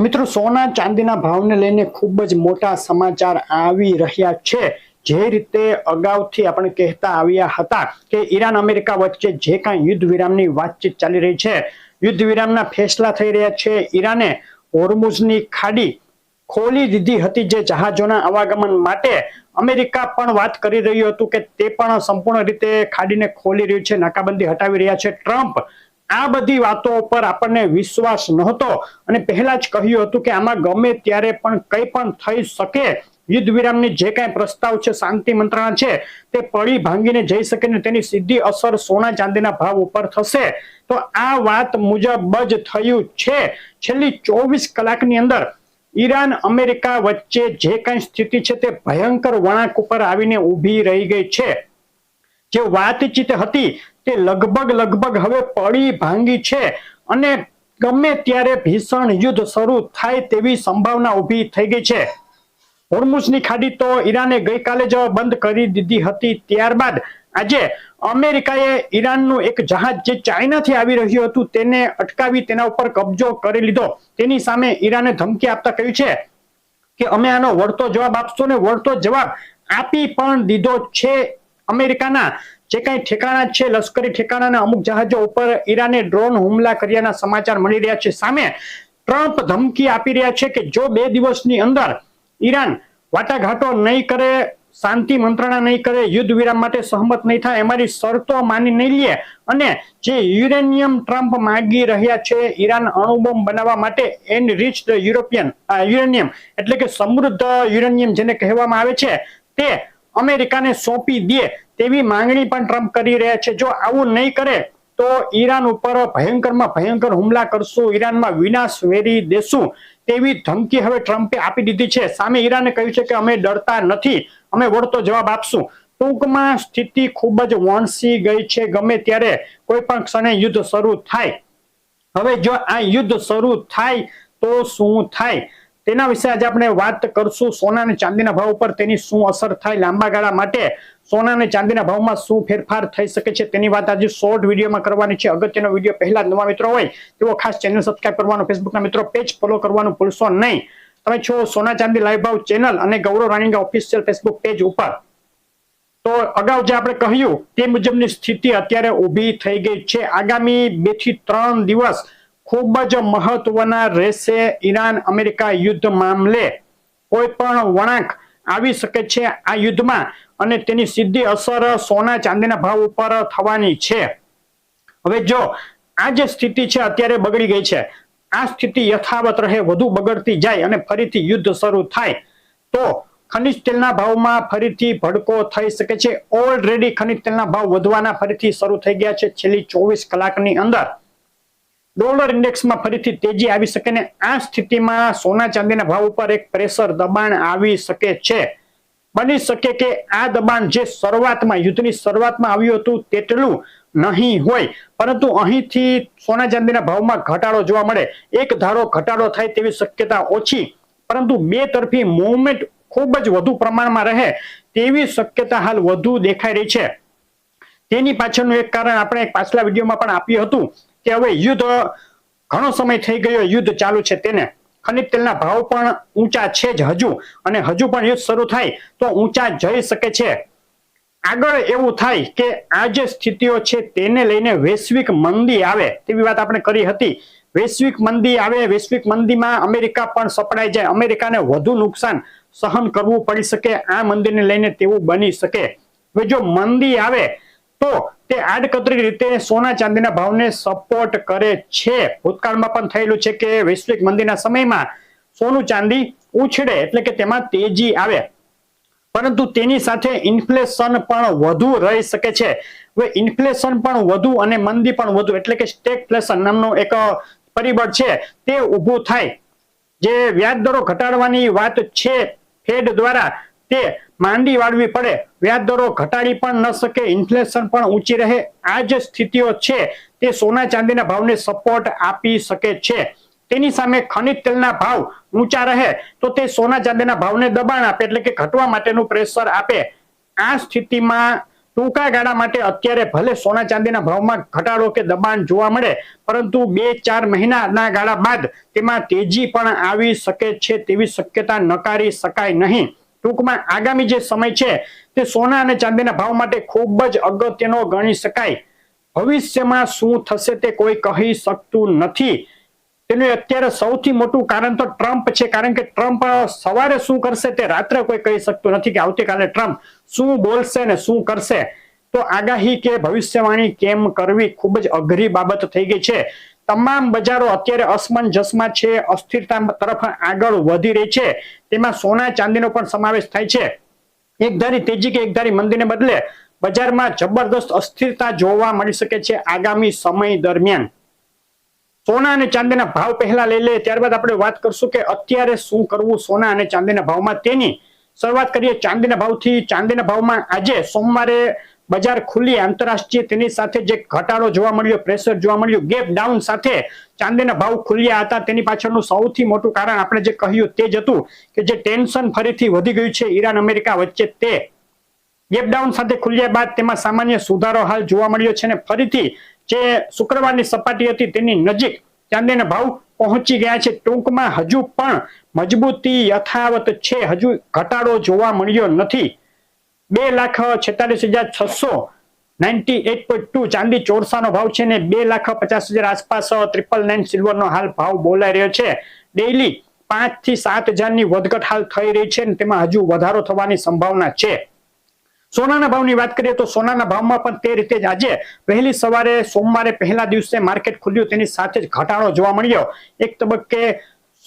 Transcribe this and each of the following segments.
મિત્રો, સોના ચાંદીના ભાવને લઈને ખૂબ જ મોટા સમાચાર આવી રહ્યા છે। જે રીતે અગાઉથી આપણે કહેતા આવ્યા હતા કે ઈરાન અમેરિકા વચ્ચે જે કાંઈ યુદ્ધ વિરામની વાતચીત ચાલી રહી છે, યુદ્ધ વિરામના ફેસલા થઈ રહ્યા છે। ઈરાને હોર્મુઝની ખાડી ખોલી દીધી હતી જે જહાજોના આવાગમન માટે। અમેરિકા પણ વાત કરી રહ્યું હતું કે તે પણ સંપૂર્ણ રીતે ખાડીને ખોલી રહ્યું છે, નાકાબંધી હટાવી રહ્યા છે। ટ્રમ્પ આ બધી વાતો પર આપણને વિશ્વાસ નહોતો અને પહેલા જ કહ્યું હતું કે આમાં ગમે ત્યારે પણ કંઈ પણ થઈ શકે। યુદ્ધ વિરામની જે કાંઈ પ્રસ્તાવ છે, શાંતિ મંત્રણા છે, તે પડી ભાંગીને જઈ શકે ને તેની સીધી અસર સોના ચાંદીના ભાવ ઉપર થશે। તો આ વાત મુજબ જ થયું છે। છેલ્લી 24 કલાકની અંદર ઈરાન અમેરિકા વચ્ચે જે કાંઈ સ્થિતિ છે તે ભયંકર વળાંક ઉપર આવીને ઊભી રહી ગઈ છે। જે વાતચીત હતી તે લગભગ હવે પડી ભાંગી છે અને ગમે ત્યારે ભીષણ યુદ્ધ શરૂ થાય તેવી સંભાવના ઊભી થઈ ગઈ છે। હોર્મુઝની ખાડી તો ઈરાને ગઈકાલે જ બંધ કરી દીધી હતી। ત્યારબાદ આજે અમેરિકાએ ઈરાનનું એક જહાજ જે ચાઇનાથી આવી રહ્યું હતું તેને અટકાવી તેના ઉપર કબજો કરી લીધો। તેની સામે ઈરાને ધમકી આપતા કહ્યું છે કે અમે આનો વળતો જવાબ આપશું ને વળતો જવાબ આપી પણ દીધો છે। અમેરિકાના જે કાંઈ ઠેકાણા છે, લશ્કરી ઠેકાણાના અમુક જહાજો ઉપર ઈરાને ડ્રોન હુમલા કર્યાના સમાચાર મળી રહ્યા છે। સામે ટ્રમ્પ ધમકી આપી રહ્યા છે કે જો 2 દિવસની અંદર ઈરાન વાટાઘાટો નહીં કરે, શાંતિ મંત્રણા નહીં કરે, યુદ્ધ વિરામ માટે સહમત નહીં થાય, અમારી શરતો માની નહીં લે અને જે યુરેનિયમ ટ્રમ્પ માંગી રહ્યા છે ઈરાન અણુબોમ્બ બનાવવા માટે એનરિચ્ડ યુરેનિયમ એટલે કે સમૃદ્ધ યુરેનિયમ જેને કહેવામાં આવે છે તે અમેરિકાને સોંપી દે તેવી માંગણી પણ ટ્રમ્પ કરી રહ્યા છે। જો આવું નહીં કરે તો ઈરાન ઉપર ભયંકરમાં ભયંકર હુમલા કરશું, ઈરાનમાં વિનાશ વેરી દેશું તેવી ધમકી હવે ટ્રમ્પે આપી દીધી છે। સામે ઈરાને કહ્યું છે કે અમે ડરતા નથી, અમે વળતો જવાબ આપશું। ટૂંકમાં સ્થિતિ ખૂબ જ વણસી ગઈ છે। ગમે ત્યારે કોઈ પણ ક્ષણે યુદ્ધ શરૂ થાય। હવે જો આ યુદ્ધ શરૂ થાય તો શું થાય તેના વિશે આજે આપણે વાત કરશું। સોના અને ચાંદીના ભાવ ઉપર તેની શું અસર થાય, લાંબા ગાળા માટે સોના અને ચાંદીના ભાવમાં શું ફેરફાર થઈ શકે છે તેની વાત આજે શોર્ટ વિડીયોમાં કરવાની છે। અગત્યનો વિડીયો પહેલા નવા મિત્રો હોય તેઓ ખાસ ચેનલ સબસ્ક્રાઇબ કરવાનું, ફેસબુકના મિત્રો પેજ ફોલો કરવાનું ભૂલશો નહીં। તમે છો સોના ચાંદી લાઈવ ભાવ ચેનલ અને ગૌરવ રાણીંગા ઓફિશિયલ ફેસબુક પેજ ઉપર। તો અગાઉ જે આપણે કહ્યું તે મુજબની સ્થિતિ અત્યારે ઊભી થઈ ગઈ છે। આગામી 2 થી 3 દિવસ ખૂબ જ મહત્વના રહેશે। ઈરાન અમેરિકા યુદ્ધ મામલે કોઈ પણ વળાંક આવી શકે છે આ યુદ્ધમાં અને તેની સીધી અસર સોના ચાંદીના ભાવ ઉપર થવાની છે। હવે જો આ જે સ્થિતિ છે અત્યારે બગડી ગઈ છે, આ સ્થિતિ યથાવત રહે, વધુ બગડતી જાય અને ફરીથી યુદ્ધ શરૂ થાય તો ખનિજ તેલના ભાવમાં ફરીથી ભડકો થઈ શકે છે। ઓલરેડી ખનિજ તેલના ભાવ વધવાના ફરીથી શરૂ થઈ ગયા છે। છેલ્લી 24 કલાકની અંદર ડોલર ઇન્ડેક્સમાં ફરીથી તેજી આવી શકે ને આ સ્થિતિમાં સોના ચાંદીના ભાવ ઉપર એક પ્રેશર દબાણ આવી શકે છે। બની શકે કે આ દબાણ જે શરૂઆતમાં યુદ્ધની શરૂઆતમાં આવ્યું હતું તેટલું નહીં હોય, પરંતુ અહીંથી સોના ચાંદીના ભાવમાં ઘટાડો જોવા મળે। એક ધારો ઘટાડો થાય તેવી શક્યતા ઓછી, પરંતુ બે તરફી મૂવમેન્ટ ખૂબ જ વધુ પ્રમાણમાં રહે તેવી શક્યતા હાલ વધુ દેખાઈ રહી છે। તેની પાછળનું એક કારણ આપણે પાછલા વિડીયોમાં પણ આપ્યું હતું કે હવે યુદ્ધ ઘણો સમય થઈ ગયો, યુદ્ધ ચાલુ છે તેને ખનિજ તેલના ભાવ પણ ઊંચા છે જ હજુ, અને હજુ પણ યુદ્ધ શરૂ થાય તો ઊંચા જઈ શકે છે। આગળ એવું થાય કે આ જે સ્થિતિઓ છે તેને લઈને વૈશ્વિક મંદી આવે તેવી વાત આપણે કરી હતી। વૈશ્વિક મંદી આવે, વૈશ્વિક મંદીમાં અમેરિકા પણ સપડાઈ જાય, અમેરિકાને વધુ નુકસાન સહન કરવું પડી શકે આ મંદીને લઈને તેવું બની શકે। હવે જો મંદી આવે તો તે આડકતરી રીતે સોના ચાંદીના ભાવને સપોર્ટ કરે છે। ભૂતકાળમાં પણ થયેલું છે કે વૈશ્વિક મંદીના સમયમાં સોનું ચાંદી ઉછળે એટલે કે તેમાં તેજી આવે, પરંતુ તેની સાથે ઇન્ફ્લેશન પણ વધુ રહી શકે છે। હવે ઇન્ફ્લેશન પણ વધુ અને મંદી પણ વધુ એટલે કે સ્ટેગફ્લેશન નામનું એક પરિબળ છે તે ઊભું થાય। જે વ્યાજ દરો ઘટાડવાની વાત છે ફેડ દ્વારા તે માંડી વાળવી પડે, વ્યાજ દરો ઘટાડી પણ ન શકે, ઇન્ફ્લેશન પણ ઊંચી રહે। આ જે સ્થિતિઓ છે તે સોના ચાંદીના ભાવને સપોર્ટ આપી શકે છે। તેની સામે ખનિજ તેલના ભાવ ઊંચા રહે તો તે સોના ચાંદીના ભાવને દબાણ આપે એટલે કે ઘટવા માટેનું પ્રેશર આપે। આ સ્થિતિમાં ટૂંકા ગાળા માટે અત્યારે ભલે સોના ચાંદીના ભાવમાં ઘટાડો કે દબાણ જોવા મળે, પરંતુ 2-4 મહિનાના ગાળા બાદ તેમાં તેજી પણ આવી શકે છે તેવી શક્યતા નકારી શકાય નહીં. ટૂંકમાં આગામી જે સમય છે તે સોના અને ચાંદીના ભાવ માટે ખૂબ જ અગત્યનો ગણી શકાય. ભવિષ્યમાં શું થશે તે કોઈ કહી શકતું નથી. તેનું અત્યારે સૌથી મોટું કારણ તો ટ્રમ્પ છે, કારણ કે ટ્રમ્પ સવારે શું કરશે તે રાત્રે કોઈ કહી શકતું નથી કે આવતીકાલે ટ્રમ્પ શું બોલશે ને શું કરશે. તો આગાહી કે ભવિષ્યવાણી કેમ કરવી ખૂબ જ અઘરી બાબત થઈ ગઈ છે. તમામ બજારો અત્યારે અસમંજસમાં છે, અસ્થિરતા તરફ આગળ વધી રહી છે. તેમાં સોના ચાંદીનો પણ સમાવેશ થાય છે. એકધારી તેજી કે એકધારી મંદીને બદલે બજારમાં જબરદસ્ત અસ્થિરતા જોવા મળી શકે છે આગામી સમય દરમિયાન. સોના અને ચાંદીના ભાવ પહેલા લઈ લે, ત્યારબાદ આપણે વાત કરશું કે અત્યારે શું કરવું સોના અને ચાંદીના ભાવમાં. તેની શરૂઆત કરીએ ચાંદીના ભાવથી. ચાંદીના ભાવમાં આજે સોમવારે બજાર ખુલ્લી આંતરરાષ્ટ્રીય, તેની સાથે જે ઘટાડો જોવા મળ્યો, પ્રેશર જોવા મળ્યું, ગેપ ડાઉન સાથે ચાંદીના ભાવ ખુલ્યા હતા. તેની પાછળનું સૌથી મોટું કારણ આપણે જે કહ્યું તે જ હતું કે જે ટેન્શન ફરીથી વધી ગયું છે ઈરાન અમેરિકા વચ્ચે, તે ગેપ ડાઉન સાથે ખુલ્યા બાદ તેમાં સામાન્ય સુધારો હાલ જોવા મળ્યો છે અને ફરીથી જે શુક્રવારની સપાટી હતી તેની નજીક ચાંદીના ભાવ પહોંચી ગયા છે. ટૂંકમાં હજુ પણ મજબૂતી યથાવત છે, હજુ ઘટાડો જોવા મળ્યો નથી. 2,46,698.2 ચાંદી ચોરસાનો ભાવ છે ને 2,50,000 આસપાસ 999 સિલ્વરનો હાલ ભાવ બોલાઈ રહ્યો છે. ડેઈલી 5 થી 7 હજારની વધઘટ હાલ થઈ રહી છે અને તેમાં હજુ વધારો થવાની સંભાવના છે. સોનાના ભાવની વાત કરીએ તો સોનાના ભાવમાં પણ તે રીતે જ આજે વહેલી સવારે સોમવારે પહેલા દિવસે માર્કેટ ખુલ્યું, તેની સાથે જ ઘટાડો જોવા મળ્યો. એક તબક્કે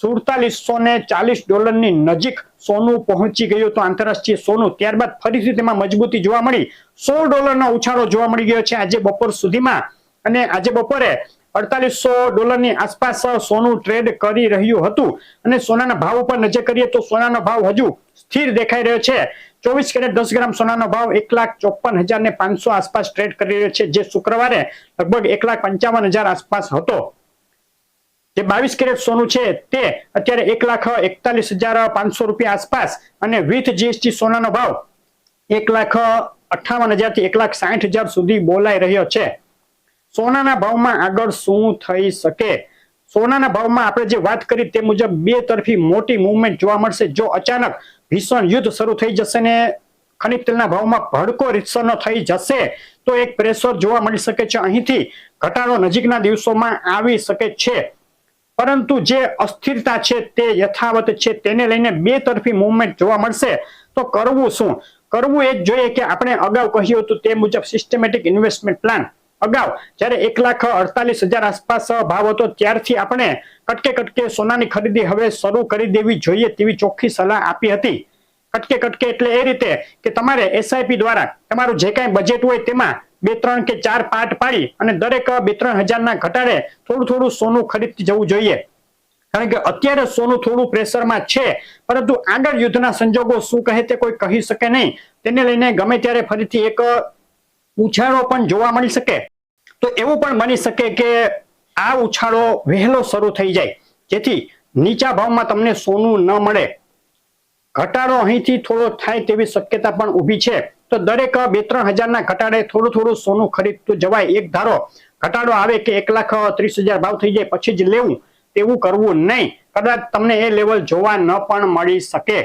$4740 નજીક સોનું પહોંચી ગયું તો આંતરરાષ્ટ્રીય સોનું. ત્યારબાદ ફરીથી તેમાં મજબૂતી જોવા મળી. $100 ઉછાળો જોવા મળી ગયો છે આજે બપોર સુધીમાં અને આજે બપોરે $4800 આસપાસ સોનું ટ્રેડ કરી રહ્યું હતું. અને સોનાના ભાવ ઉપર નજર કરીએ તો સોનાનો ભાવ હજુ સ્થિર દેખાઈ રહ્યો છે. 24 કેરેટ 10 ગ્રામ સોનાનો ભાવ 1,54,500 આસપાસ ટ્રેડ કરી રહ્યો છે, જે શુક્રવારે લગભગ 1,55,000 આસપાસ હતો. જે 22 કેરેટ સોનું છે તે અત્યારે 1,41,500 રૂપિયા આસપાસ અને વિથ જીએસટી સોનાનો ભાવ 1,58,000 થી 1,60,000 સુધી બોલાઈ રહ્યો છે. સોનાના ભાવમાં આગળ શું થઈ શકે? સોનાના ભાવમાં આપણે જે વાત કરી તે મુજબ બે તરફી મોટી મૂવમેન્ટ જોવા મળશે. જો અચાનક ભીષણ યુદ્ધ શરૂ થઈ જશે ને ખનિજ તેલના ભાવમાં ભડકો રીતસરનો થઈ જશે તો એક પ્રેશર જોવા મળી શકે છે. અહીંથી ઘટાડો નજીકના દિવસોમાં આવી શકે છે, પરંતુ જે અસ્થિરતા છે તે યથાવત છે. તેને લઈને બે તરફી મૂવમેન્ટ જોવા મળશે. તો કરવું શું? કરવું એ જ જોઈએ કે આપણે અગાઉ કહ્યું હતું તે મુજબ સિસ્ટમેટિક ઇન્વેસ્ટમેન્ટ પ્લાન. અગાઉ જ્યારે 1,48,000 આસપાસ ભાવ હતો ત્યારથી આપણે કટકે સોનાની ખરીદી હવે શરૂ કરી દેવી જોઈએ તેવી ચોખ્ખી સલાહ આપી હતી. કટકે એટલે એ રીતે કે તમારે એસઆઈપી દ્વારા તમારું જે કાંઈ બજેટ હોય તેમાં 2-3 કે 4 પાર્ટ પાડી અને દરેક 2-3 હજારના ઘટાડે થોડું સોનું ખરીદતી જવું જોઈએ. કારણ કે અત્યારે સોનું થોડું પ્રેશરમાં છે, પરંતુ આગળ યુદ્ધના સંજોગો શું કહે તે કોઈ કહી શકે નહીં. તેને લઈને ગમે ત્યારે ફરીથી એક ઉછાળો પણ જોવા મળી શકે. તો એવું પણ બની શકે કે આ ઉછાળો વહેલો શરૂ થઈ જાય, જેથી નીચા ભાવમાં તમને સોનું ન મળે. ઘટાડો અહીંથી થોડો થાય તેવી શક્યતા પણ ઊભી છે. તો દરેક 2-3 હજારના ઘટાડે થોડું સોનું ખરીદતું જવાય. એક ધારો ઘટાડો આવે કે 1,30,000 ભાવ થઈ જાય પછી જ લેવું, તેવું કરવું નહીં. કદાચ તમને એ લેવલ જોવા ન પણ મળી શકે.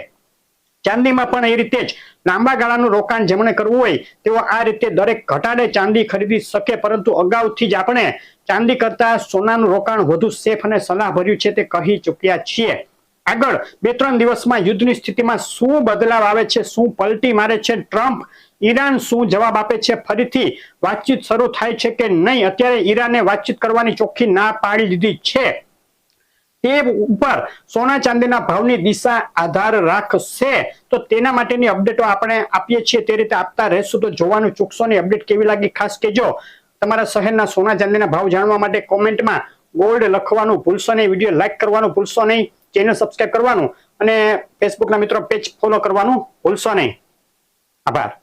ચાંદીમાં પણ એ રીતે જ લાંબા ગાળાનું રોકાણ જેમણે કરવું હોય તેઓ આ રીતે દરેક ઘટાડે ચાંદી ખરીદી શકે, પરંતુ અગાઉથી જ આપણે ચાંદી કરતા સોનાનું રોકાણ વધુ સેફ અને સલાહભર્યું છે તે કહી ચૂક્યા છીએ. આગળ 2-3 દિવસમાં યુદ્ધની સ્થિતિમાં શું બદલાવ આવે છે, શું પલટી મારે છે ટ્રમ્પ, ઈરાન શું જવાબ આપે છે, ફરીથી વાતચીત શરૂ થાય છે કે નહીં. અત્યારે ઈરાને વાતચીત કરવાની ચોખ્ખી ના પાડી દીધી છે. તે ઉપર સોના ચાંદીના ભાવની દિશા આધાર રાખશે. તો તેના માટેની અપડેટો આપણે આપીએ છીએ, તે રીતે આપતા રહેશું. તો જોવાનું ચૂકશો નહીં. અપડેટ કેવી લાગી ખાસ કહેજો. તમારા શહેરના સોના ચાંદીના ભાવ જાણવા માટે કોમેન્ટમાં ગોલ્ડ લખવાનું ભૂલશો નહીં, વિડીયો લાઈક કરવાનું ભૂલશો નહીં, ચેનલ સબસ્ક્રાઇબ કરવાનું અને ફેસબુકના મિત્રો પેજ ફોલો કરવાનું ભૂલશો નહીં. આભાર.